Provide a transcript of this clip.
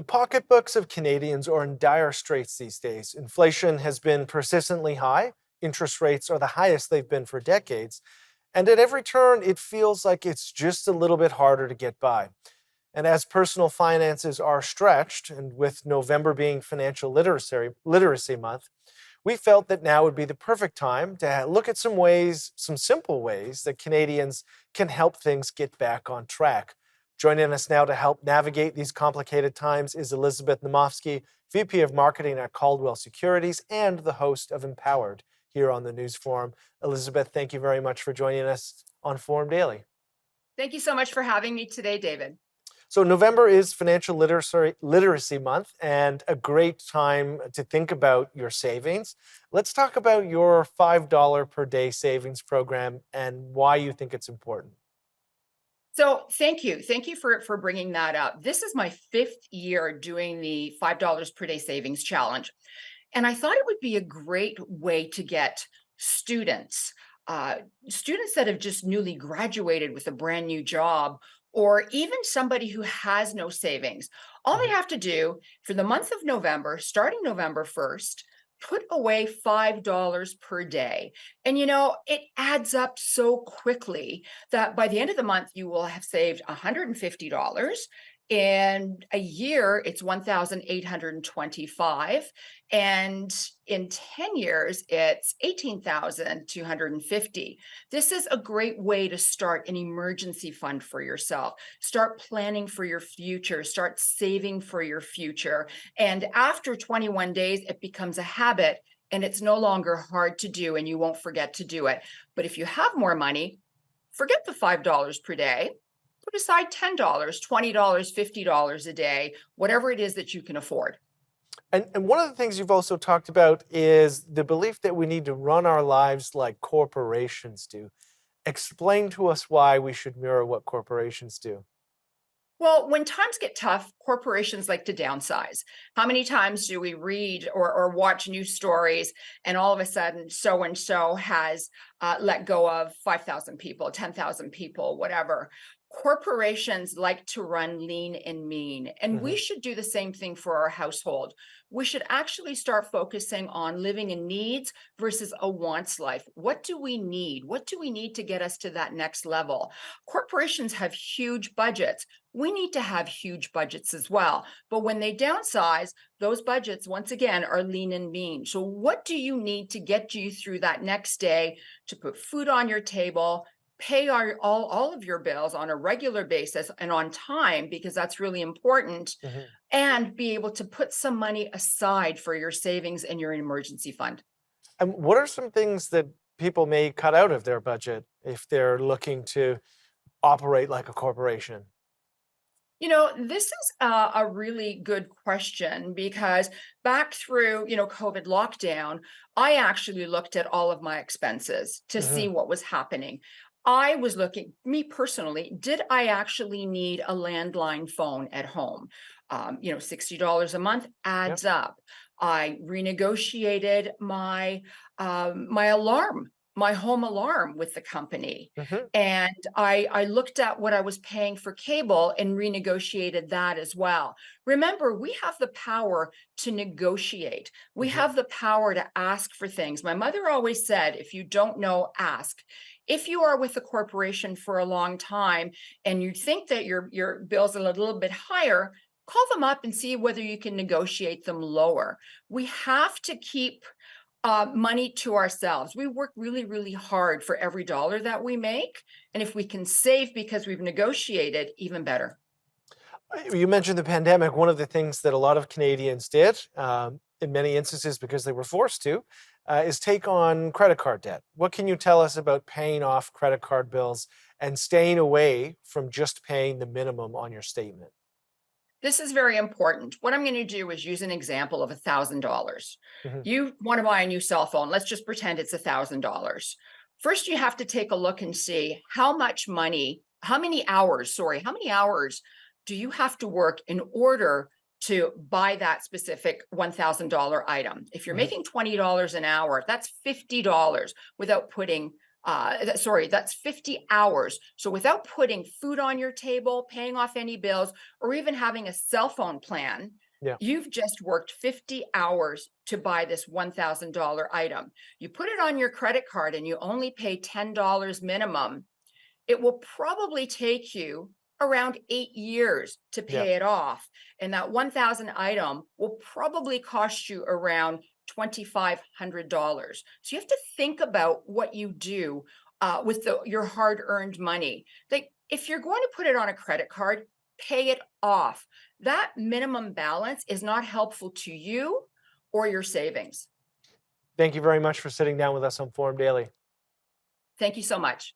The pocketbooks of Canadians are in dire straits these days. Inflation has been persistently high. Interest rates are the highest they've been for decades. And at every turn, it feels like it's just a little bit harder to get by. And as personal finances are stretched, and with November being Financial Literacy Month, we felt that now would be the perfect time to look at some ways, some simple ways that Canadians can help things get back on track. Joining us now to help navigate these complicated times is Elizabeth Naumovski, VP of Marketing at Caldwell Securities and the host of Empowered here on the News Forum. Elizabeth, thank you very much for joining us on Forum Daily. Thank you so much for having me today, David. So November is Financial Literacy Month and a great time to think about your savings. Let's talk about your $5 per day savings program and why you think it's important. So thank you. Thank you for bringing that up. This is my fifth year doing the $5 per day savings challenge. And I thought it would be a great way to get students, students that have just newly graduated with a brand new job, or even somebody who has no savings. All they have to do for the month of November, starting November 1st, put away $5 per day. And it adds up so quickly that by the end of the month, you will have saved $150. In a year, it's 1,825. And in 10 years, it's 18,250. This is a great way to start an emergency fund for yourself. Start planning for your future, start saving for your future. And after 21 days, it becomes a habit and it's no longer hard to do and you won't forget to do it. But if you have more money, forget the $5 per day. Put aside $10, $20, $50 a day, whatever it is that you can afford. And one of the things you've also talked about is the belief that we need to run our lives like corporations do. Explain to us why we should mirror what corporations do. Well, when times get tough, corporations like to downsize. How many times do we read or watch news stories and all of a sudden so-and-so has let go of 5,000 people, 10,000 people, whatever? Corporations like to run lean and mean, and we should do the same thing for our household. We should actually start focusing on living in needs versus a wants life. What do we need? What do we need to get us to that next level? Corporations have huge budgets. We need to have huge budgets as well. But when they downsize, those budgets, once again, are lean and mean. So what do you need to get you through that next day to put food on your table, pay all of your bills on a regular basis and on time, because that's really important, and be able to put some money aside for your savings and your emergency fund? And what are some things that people may cut out of their budget if they're looking to operate like a corporation? This is a really good question because back through, COVID lockdown, I actually looked at all of my expenses to see what was happening. I was looking, me personally, did I actually need a landline phone at home? $60 a month adds up. I renegotiated my alarm, my home alarm with the company. And I looked at what I was paying for cable and renegotiated that as well. Remember, we have the power to negotiate. We have the power to ask for things. My mother always said, if you don't know, ask. If you are with a corporation for a long time and you think that your bills are a little bit higher, call them up and see whether you can negotiate them lower. We have to keep money to ourselves. We work really, really hard for every dollar that we make. And if we can save because we've negotiated, even better. You mentioned the pandemic. One of the things that a lot of Canadians did, in many instances because they were forced to, is take on credit card debt. What can you tell us about paying off credit card bills and staying away from just paying the minimum on your statement? This is very important. What I'm going to do is use an example of $1,000. You want to buy a new cell phone. Let's just pretend it's $1,000. First, you have to take a look and see how many hours do you have to work in order to buy that specific $1,000 item. If you're making $20 an hour, that's $50 without putting Sorry, that's 50 hours. So without putting food on your table, paying off any bills, or even having a cell phone plan, Yeah. you've just worked 50 hours to buy this $1,000 item. You put it on your credit card and you only pay $10 minimum. It will probably take you around 8 years to Yeah. pay it off. And that 1,000 item will probably cost you around $2,500. So you have to think about what you do with your hard earned money. Like if you're going to put it on a credit card, pay it off. That minimum balance is not helpful to you or your savings. Thank you very much for sitting down with us on Forum Daily. Thank you so much.